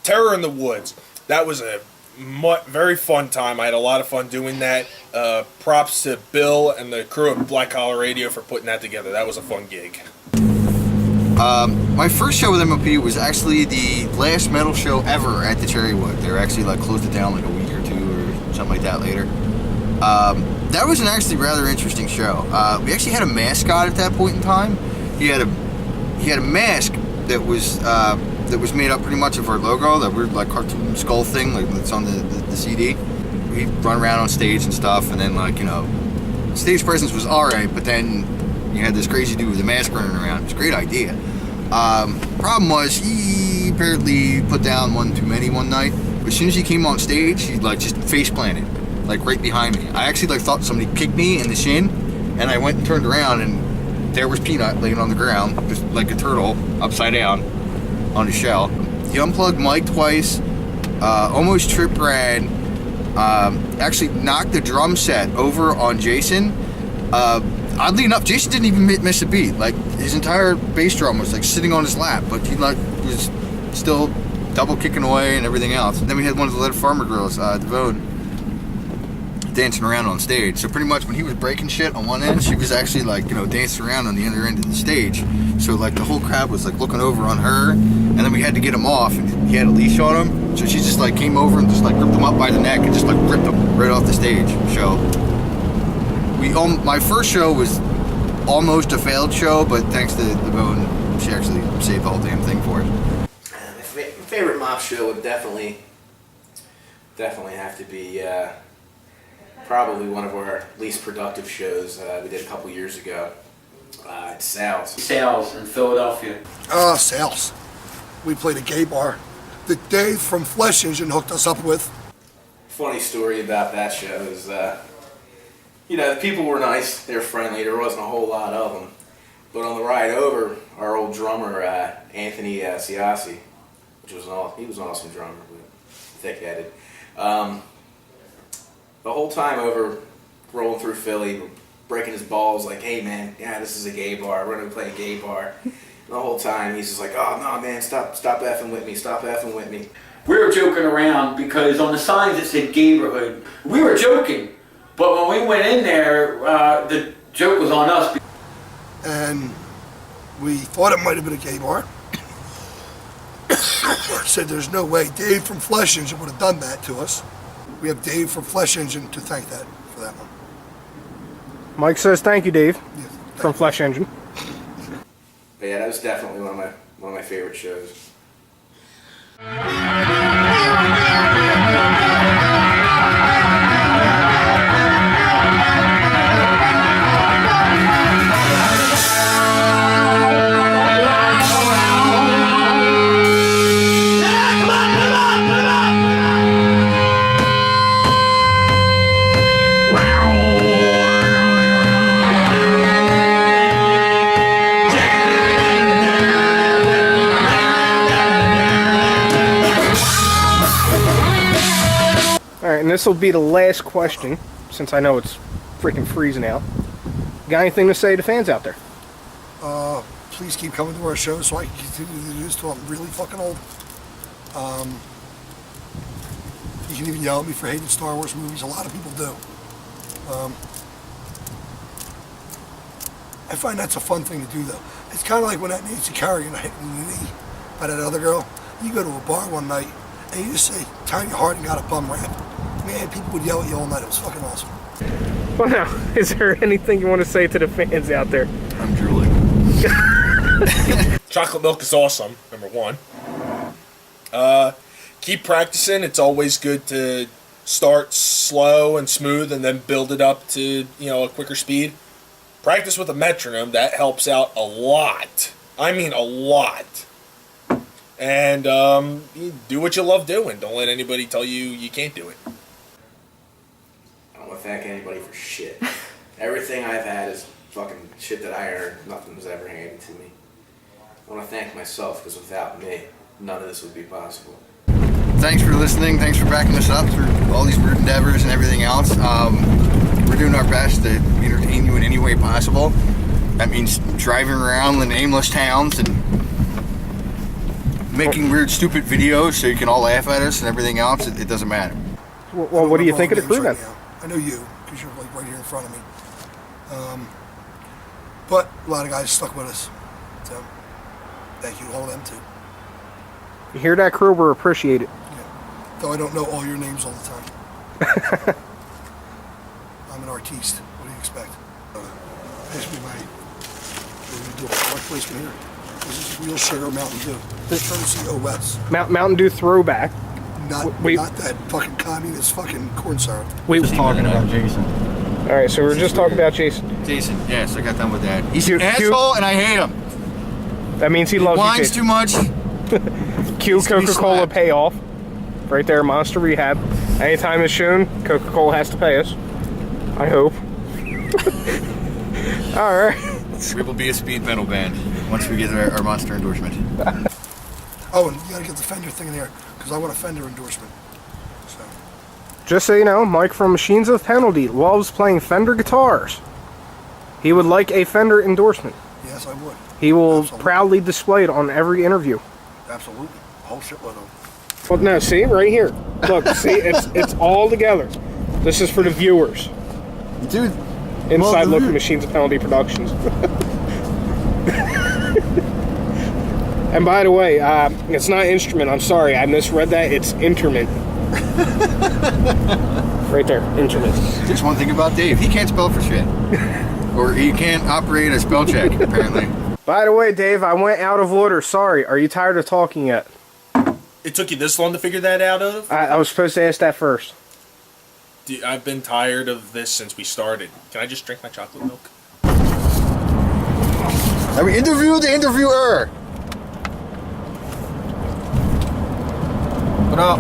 Terror in the Woods. That was a very fun time. I had a lot of fun doing that. Props to Bill and the crew at Black Collar Radio for putting that together. That was a fun gig. My first show with MOP was actually the last metal show ever at the Cherrywood. They were actually like closed it down like a week or two or something like that later. That was an actually rather interesting show. We actually had a mascot at that point in time. He had a mask that was made up pretty much of our logo, that weird like cartoon skull thing like that's on the CD. He'd run around on stage and stuff, and then like, you know, stage presence was alright, but then you had this crazy dude with a mask running around. It was a great idea. Problem was, he apparently put down one too many one night. As soon as he came on stage, he like just face planted, like right behind me. I actually like thought somebody kicked me in the shin, and I went and turned around, and there was Peanut laying on the ground, just like a turtle, upside down on his shell. He unplugged Mike twice, almost tripped Brad, actually knocked the drum set over on Jason. Oddly enough, Jason didn't even miss a beat. Like, his entire bass drum was like sitting on his lap, but he like was still double kicking away and everything else. And then we had one of the Lead Farmer girls, Devone, dancing around on stage. So pretty much when he was breaking shit on one end, she was actually like, you know, dancing around on the other end of the stage. So like the whole crowd was like looking over on her, and then we had to get him off, and he had a leash on him. So she just like came over and just like ripped him up by the neck and just like ripped him right off the stage. So my first show was almost a failed show, but thanks to Devone, she actually saved the whole damn thing for us. My favorite mob show would definitely have to be probably one of our least productive shows we did a couple years ago. It's Sal's. Sal's in Philadelphia. Sal's. We played a gay bar that Dave from Flesh Engine hooked us up with. Funny story about that show is, you know, the people were nice, they were friendly, there wasn't a whole lot of them. But on the ride over, our old drummer, Anthony Siassi, he was an awesome drummer, thick-headed. The whole time over, rolling through Philly, breaking his balls like, hey man, yeah, this is a gay bar, we're gonna play a gay bar. And the whole time he's just like, oh no man, stop effing with me, stop effing with me. We were joking around because on the signs it said Gayborhood. We were joking, but when we went in there, the joke was on us. And we thought it might have been a gay bar. Said there's no way Dave from Flesh Engine would have done that to us. We have Dave from Flesh Engine to thank for that one. Mike says thank you, Dave, Yes, from Flesh Engine. But yeah, that was definitely one of my favorite shows. And this will be the last question, since I know it's freaking freezing out. Got anything to say to fans out there? Please keep coming to our show so I can continue to do this till I'm really fucking old. You can even yell at me for hating Star Wars movies. A lot of people do. I find that's a fun thing to do, though. It's kind of like when that Nancy Kerrigan hit me in the knee by that other girl. You go to a bar one night and you just say, Tiny Harding got a bum rap. Man, people would yell at you all night. It was fucking awesome. Well, now, is there anything you want to say to the fans out there? I'm drooling. Chocolate milk is awesome, number one. Keep practicing. It's always good to start slow and smooth and then build it up to, you know, a quicker speed. Practice with a metronome. That helps out a lot. I mean a lot. And you do what you love doing. Don't let anybody tell you can't do it. I don't want to thank anybody for shit. Everything I've had is fucking shit that I earned. Nothing was ever handed to me. I want to thank myself, because without me, none of this would be possible. Thanks for listening. Thanks for backing us up through all these weird endeavors and everything else. We're doing our best to entertain you in any way possible. That means driving around in aimless towns and making weird, stupid videos so you can all laugh at us and everything else. It doesn't matter. Well, what do you think of the crew then? I know you, because you're like right here in front of me. But a lot of guys stuck with us. So, thank you to all of them too. You hear that, crew? We're appreciated. Yeah. Though I don't know all your names all the time. I'm an artiste. What do you expect? Pass me my... What do you do? My placement here. This is real sugar Mountain Dew. This courtesy OS. Mountain Dew throwback. Not that fucking communist fucking corn syrup. We Just talking about Jason. All right, so we're just talking about Jason. Jason, yes, I got done with that. He's an asshole, and I hate him. That means he loves you, Whines Jason. too much. Cue He's gonna be Coca-Cola slapped. payoff. Right there, Monster Rehab. Anytime it's shown, Coca-Cola has to pay us. I hope. All right. We will be a speed metal band once we get our Monster endorsement. Oh, and you gotta get the Fender thing in there, because I want a Fender endorsement. So, Just so you know, Mike from Machines of Penalty loves playing Fender guitars. He would like a Fender endorsement. yes, I would. He will Absolutely. proudly display it on every interview. Absolutely. A whole shitload of them. Well, no, see, right here. Look, see, it's all together. This is for the viewers. Dude, Inside well, look at Machines of Penalty Productions. And by the way, it's not instrument. I'm sorry, I misread that. It's interment. Right there, interment. just one thing about Dave. He can't spell for shit. Or he can't operate a spell check, apparently. By the way, Dave, I went out of order. Sorry. Are you tired of talking yet? It took you this long to figure that out of? I was supposed to ask that first. Dude, I've been tired of this since we started. Can I just drink my chocolate milk? I mean, interview the interviewer. What up?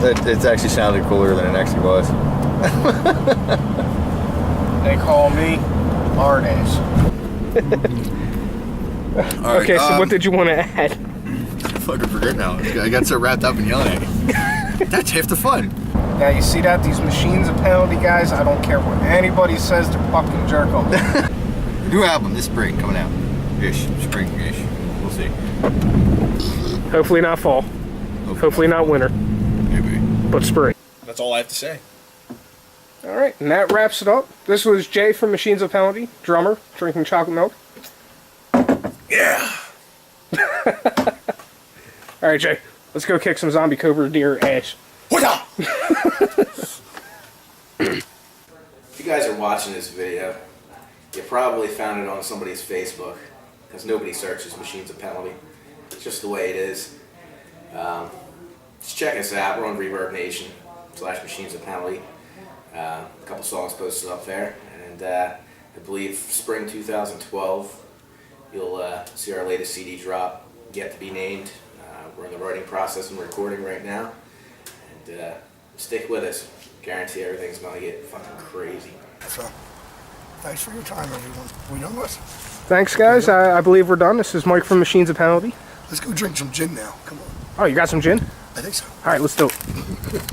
It actually sounded cooler than it actually was. They call me hard ass. All right, Okay, so what did you want to add? I fucking forget now. I got so wrapped up in yelling at you. That's half the fun. Now, you see that? These Machines of Penalty guys, I don't care what anybody says, they're fucking jerk off. New album this spring coming out. Ish. Spring-ish. We'll see. Hopefully not fall. Hopefully not winter. Maybe. But spring. That's all I have to say. All right, and that wraps it up. This was Jay from Machines of Penalty, drummer, drinking chocolate milk. Yeah! All right, Jay, let's go kick some zombie cobra deer ass. What up? If you guys are watching this video, you probably found it on somebody's Facebook, because nobody searches Machines of Penalty. It's just the way it is. Just check us out. We're on Reverb Nation /Machines of Penalty. A couple songs posted up there, and I believe spring 2012 you'll see our latest CD drop, yet to be named. We're in the writing process and recording right now, and stick with us. Guarantee everything's gonna get fucking crazy. So, thanks for your time, everyone. We done with? Thanks, guys. I believe we're done. This is Mike from Machines of Penalty. Let's go drink some gin now. Come on. Oh, you got some gin? I think so. All right, let's do it.